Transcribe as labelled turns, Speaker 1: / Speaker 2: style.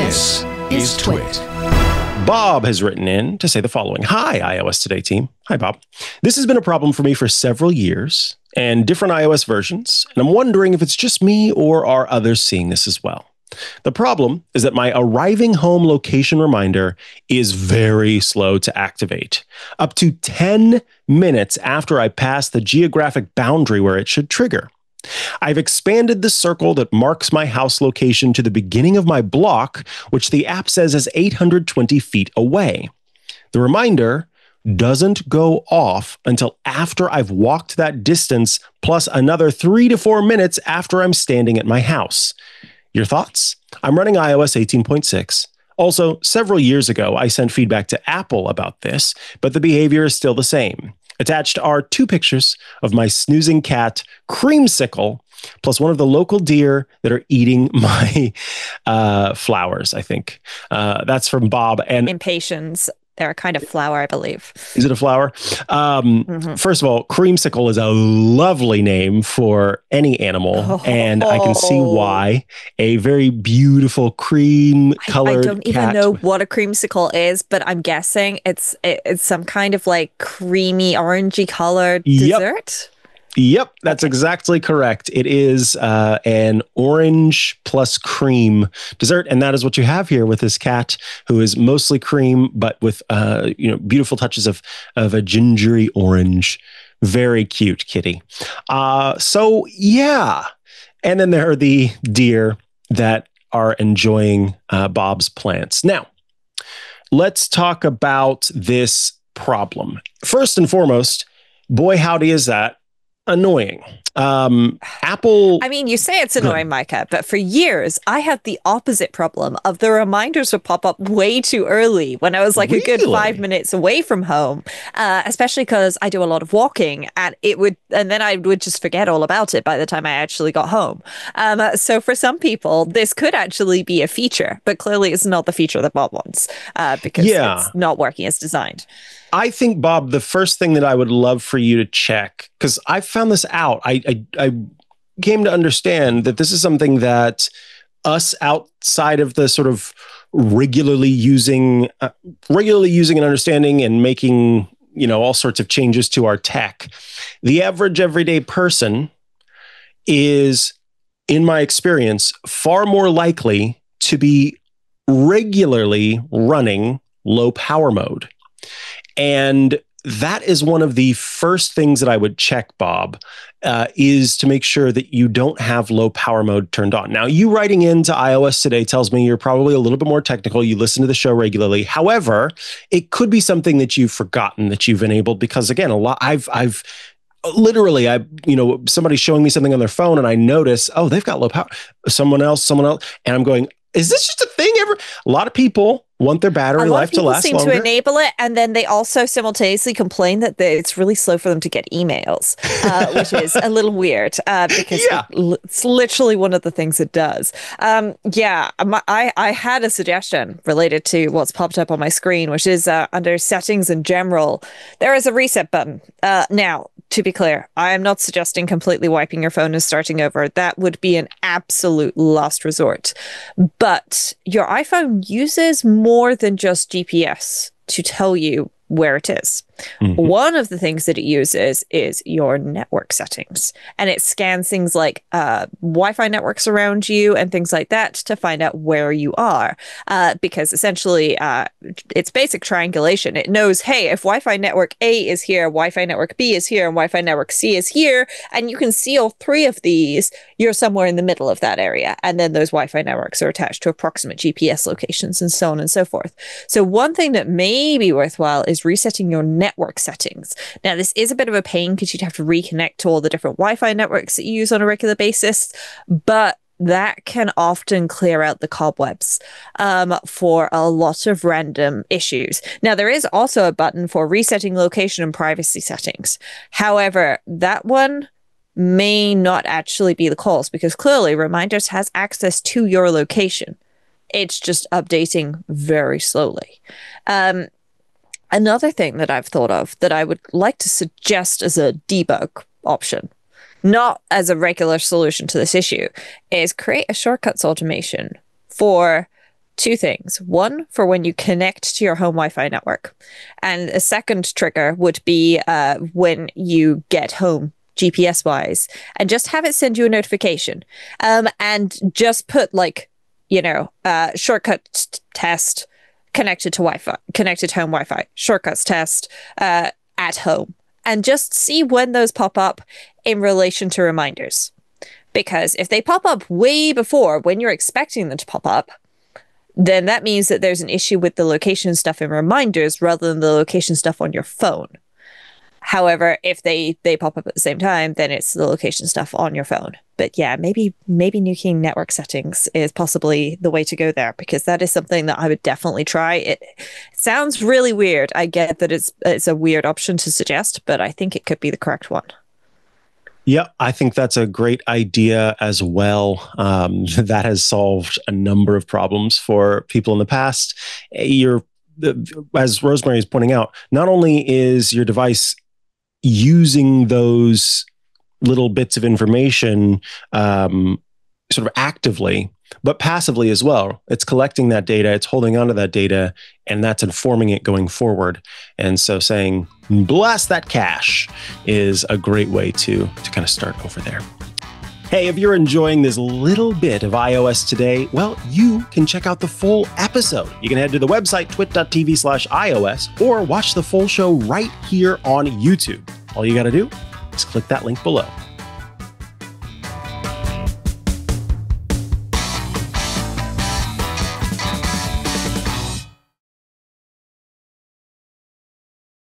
Speaker 1: This is TWiT.
Speaker 2: Bob has written in to say the following. Hi, iOS Today team. Hi, Bob. This has been a problem for me for several years and different iOS versions, and I'm wondering if it's just me or are others seeing this as well. The problem is that my arriving home location reminder is very slow to activate, up to 10 minutes after I pass the geographic boundary where it should trigger. I've expanded the circle that marks my house location to the beginning of my block, which the app says is 820 feet away. The reminder doesn't go off until after I've walked that distance, plus another 3 to 4 minutes after I'm standing at my house. Your thoughts? I'm running iOS 18.6. Also, several years ago, I sent feedback to Apple about this, but the behavior is still the same. Attached are 2 pictures of my snoozing cat, Creamsicle, plus one of the local deer that are eating my flowers, I think. That's from Bob. And
Speaker 3: Impatiens. They're a kind of flower, I believe.
Speaker 2: Is it a flower? First of all, Creamsicle is a lovely name for any animal, and I can see why. A very beautiful cream-colored
Speaker 3: I don't even know what a creamsicle is, but I'm guessing it's some kind of like creamy, orangey colored dessert.
Speaker 2: Yep, that's exactly correct. It is an orange plus cream dessert, and that is what you have here with this cat, who is mostly cream, but with beautiful touches of a gingery orange. Very cute kitty. So yeah, and then there are the deer that are enjoying Bob's plants. Now, let's talk about this problem. First and foremost, boy, howdy is that annoying. Apple.
Speaker 3: I mean, you say it's annoying, Micah, but for years I had the opposite problem of the reminders would pop up way too early when I was like a good 5 minutes away from home, especially because I do a lot of walking, and then I would just forget all about it by the time I actually got home. So for some people, this could actually be a feature, but clearly it's not the feature that Bob wants because it's not working as designed.
Speaker 2: I think, Bob, the first thing that I would love for you to check, because I found this out, I came to understand that this is something that us outside of the sort of regularly using and understanding and making, all sorts of changes to our tech, the average everyday person is, in my experience, far more likely to be regularly running low power mode. And that is one of the first things that I would check, Bob, is to make sure that you don't have low power mode turned on. Now, you writing into iOS Today tells me you're probably a little bit more technical. You listen to the show regularly. However, it could be something that you've forgotten that you've enabled because, again, I've literally, somebody's showing me something on their phone and I notice, oh, they've got low power. Someone else. And I'm going, is this just a thing ever? A lot of people want their battery life to last longer.
Speaker 3: Seem to enable it, and then they also simultaneously complain that it's really slow for them to get emails, which is a little weird because it's literally one of the things it does. I had a suggestion related to what's popped up on my screen, which is under settings in general, there is a reset button. Now, to be clear, I am not suggesting completely wiping your phone and starting over. That would be an absolute last resort. But your iPhone uses more than just GPS to tell you where it is. Mm-hmm. One of the things that it uses is your network settings, and it scans things like Wi-Fi networks around you and things like that to find out where you are, because essentially it's basic triangulation. It knows, hey, if Wi-Fi network A is here, Wi-Fi network B is here, and Wi-Fi network C is here, and you can see all 3 of these, you're somewhere in the middle of that area, and then those Wi-Fi networks are attached to approximate GPS locations and so on and so forth. So one thing that may be worthwhile is resetting your network settings. Now, this is a bit of a pain because you'd have to reconnect to all the different Wi-Fi networks that you use on a regular basis, but that can often clear out the cobwebs for a lot of random issues. Now, there is also a button for resetting location and privacy settings. However, that one may not actually be the cause because clearly Reminders has access to your location. It's just updating very slowly. Another thing that I've thought of that I would like to suggest as a debug option, not as a regular solution to this issue, is create a shortcuts automation for two things. One, for when you connect to your home Wi-Fi network. And a second trigger would be when you get home GPS-wise, and just have it send you a notification. And just put shortcut test connected to Wi-Fi, connected home Wi-Fi, shortcuts test at home. And just see when those pop up in relation to reminders. Because if they pop up way before when you're expecting them to pop up, then that means that there's an issue with the location stuff in reminders rather than the location stuff on your phone. However, if they pop up at the same time, then it's the location stuff on your phone. But yeah, maybe nuking network settings is possibly the way to go there, because that is something that I would definitely try. It sounds really weird. I get that it's a weird option to suggest, but I think it could be the correct one.
Speaker 2: Yeah, I think that's a great idea as well. That has solved a number of problems for people in the past. As Rosemary is pointing out, not only is your device using those little bits of information sort of actively, but passively as well. It's collecting that data, it's holding onto that data, and that's informing it going forward. And so saying, blast that cache is a great way to kind of start over there. Hey, if you're enjoying this little bit of iOS today, well, you can check out the full episode. You can head to the website, twit.tv/iOS, or watch the full show right here on YouTube. All you got to do is click that link below.